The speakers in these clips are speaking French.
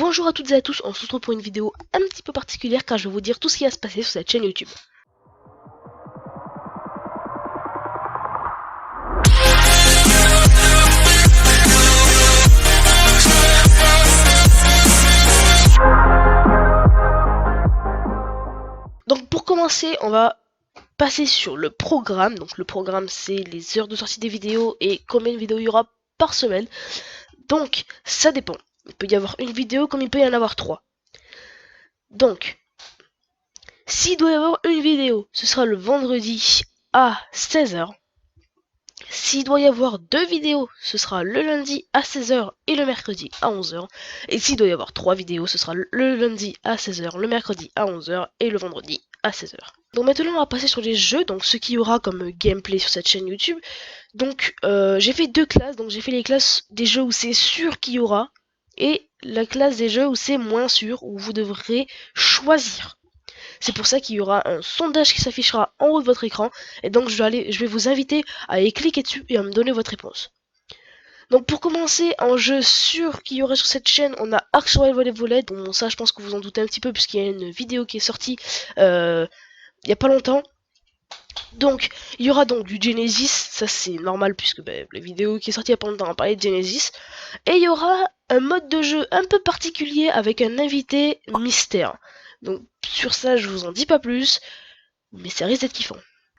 Bonjour à toutes et à tous, on se retrouve pour une vidéo un petit peu particulière car je vais vous dire tout ce qui va se passer sur cette chaîne YouTube. Donc pour commencer, on va passer sur le programme. Donc le programme, c'est les heures de sortie des vidéos et combien de vidéos il y aura par semaine. Donc ça dépend. Il peut y avoir une vidéo comme il peut y en avoir 3. Donc, s'il doit y avoir une vidéo, ce sera le vendredi à 16 h. S'il doit y avoir 2 vidéos, ce sera le lundi à 16 h et le mercredi à 11 h. Et s'il doit y avoir 3 vidéos, ce sera le lundi à 16 h, le mercredi à 11 h et le vendredi à 16 h. Donc maintenant on va passer sur les jeux, donc ce qu'il y aura comme gameplay sur cette chaîne YouTube. Donc j'ai fait 2 classes, donc j'ai fait les classes des jeux où c'est sûr qu'il y aura, et la classe des jeux où c'est moins sûr, où vous devrez choisir. C'est pour ça qu'il y aura un sondage qui s'affichera en haut de votre écran, et donc je vais vous inviter à aller cliquer dessus et à me donner votre réponse. Donc pour commencer, en jeu sûr qu'il y aura sur cette chaîne, on a Ark Survival Evolved. Bon, ça je pense que vous en doutez un petit peu puisqu'il y a une vidéo qui est sortie il y a pas longtemps. Donc il y aura donc du Genesis, ça c'est normal puisque la vidéo qui est sortie il y a pas longtemps a parlé de Genesis. Et il y aura un mode de jeu un peu particulier avec un invité mystère. Donc sur ça je vous en dis pas plus, mais ça risque d'être kiffant.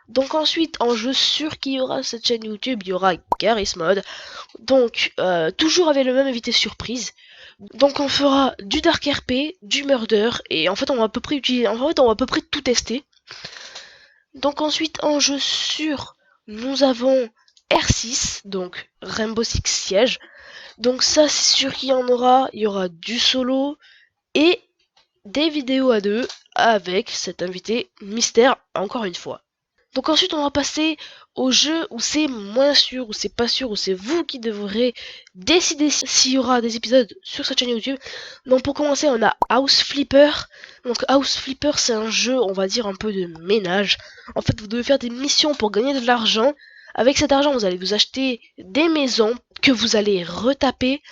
Donc ensuite, en jeu sûr qu'il y aura cette chaîne YouTube, il y aura Garry's Mod. Donc toujours avec le même invité surprise. Donc on fera du Dark RP, du Murder, et en fait on va à peu près tout tester. Donc ensuite en jeu sûr, nous avons R6, donc Rainbow Six Siege. Donc ça c'est sûr qu'il y en aura, il y aura du solo et des vidéos à 2 avec cet invité mystère encore une fois. Donc ensuite on va passer au jeu où c'est moins sûr, où c'est pas sûr, où c'est vous qui devrez décider s'il y aura des épisodes sur cette chaîne YouTube. Donc pour commencer on a House Flipper. Donc House Flipper c'est un jeu on va dire un peu de ménage. En fait vous devez faire des missions pour gagner de l'argent. Avec cet argent vous allez vous acheter des maisons que vous allez retaper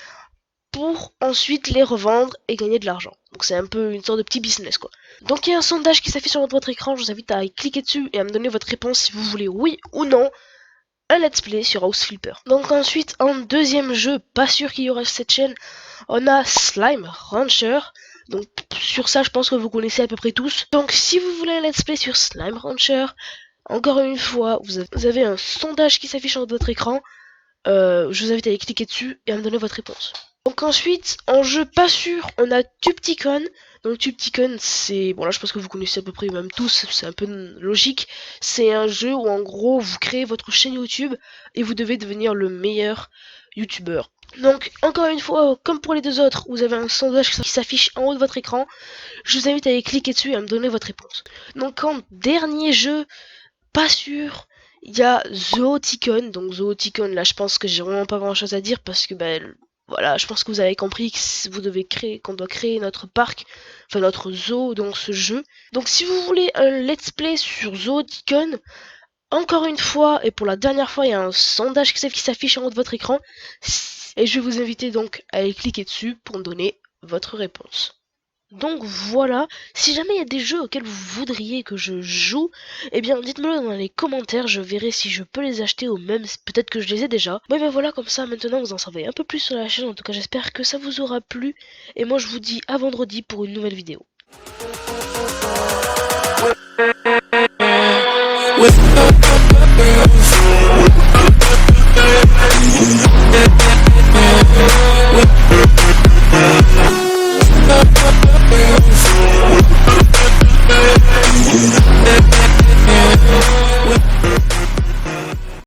pour ensuite les revendre et gagner de l'argent. Donc c'est un peu une sorte de petit business quoi. Donc il y a un sondage qui s'affiche sur votre écran, je vous invite à y cliquer dessus et à me donner votre réponse si vous voulez oui ou non un let's play sur House Flipper. Donc ensuite en deuxième jeu, pas sûr qu'il y aura sur cette chaîne, on a Slime Rancher. Donc sur ça je pense que vous connaissez à peu près tous. Donc si vous voulez un let's play sur Slime Rancher, encore une fois vous avez un sondage qui s'affiche sur votre écran. Je vous invite à y cliquer dessus et à me donner votre réponse. Donc ensuite, en jeu pas sûr, on a Tubticon. Donc Tubticon, c'est... Bon là je pense que vous connaissez à peu près même tous, c'est un peu logique. C'est un jeu où en gros vous créez votre chaîne YouTube et vous devez devenir le meilleur YouTubeur. Donc encore une fois, comme pour les deux autres, vous avez un sondage qui s'affiche en haut de votre écran. Je vous invite à aller cliquer dessus et à me donner votre réponse. Donc en dernier jeu, pas sûr, il y a Zooticon. Donc Zooticon, là je pense que j'ai vraiment pas grand chose à dire parce que voilà, je pense que vous avez compris qu'on doit créer notre parc, enfin notre zoo dans ce jeu. Donc si vous voulez un let's play sur Zooticon, encore une fois et pour la dernière fois, il y a un sondage qui s'affiche en haut de votre écran. Et je vais vous inviter donc à aller cliquer dessus pour me donner votre réponse. Donc voilà, si jamais il y a des jeux auxquels vous voudriez que je joue, eh bien dites-moi dans les commentaires, je verrai si je peux les acheter ou même peut-être que je les ai déjà. Mais ben voilà, comme ça maintenant vous en savez un peu plus sur la chaîne, en tout cas j'espère que ça vous aura plu, et moi je vous dis à vendredi pour une nouvelle vidéo.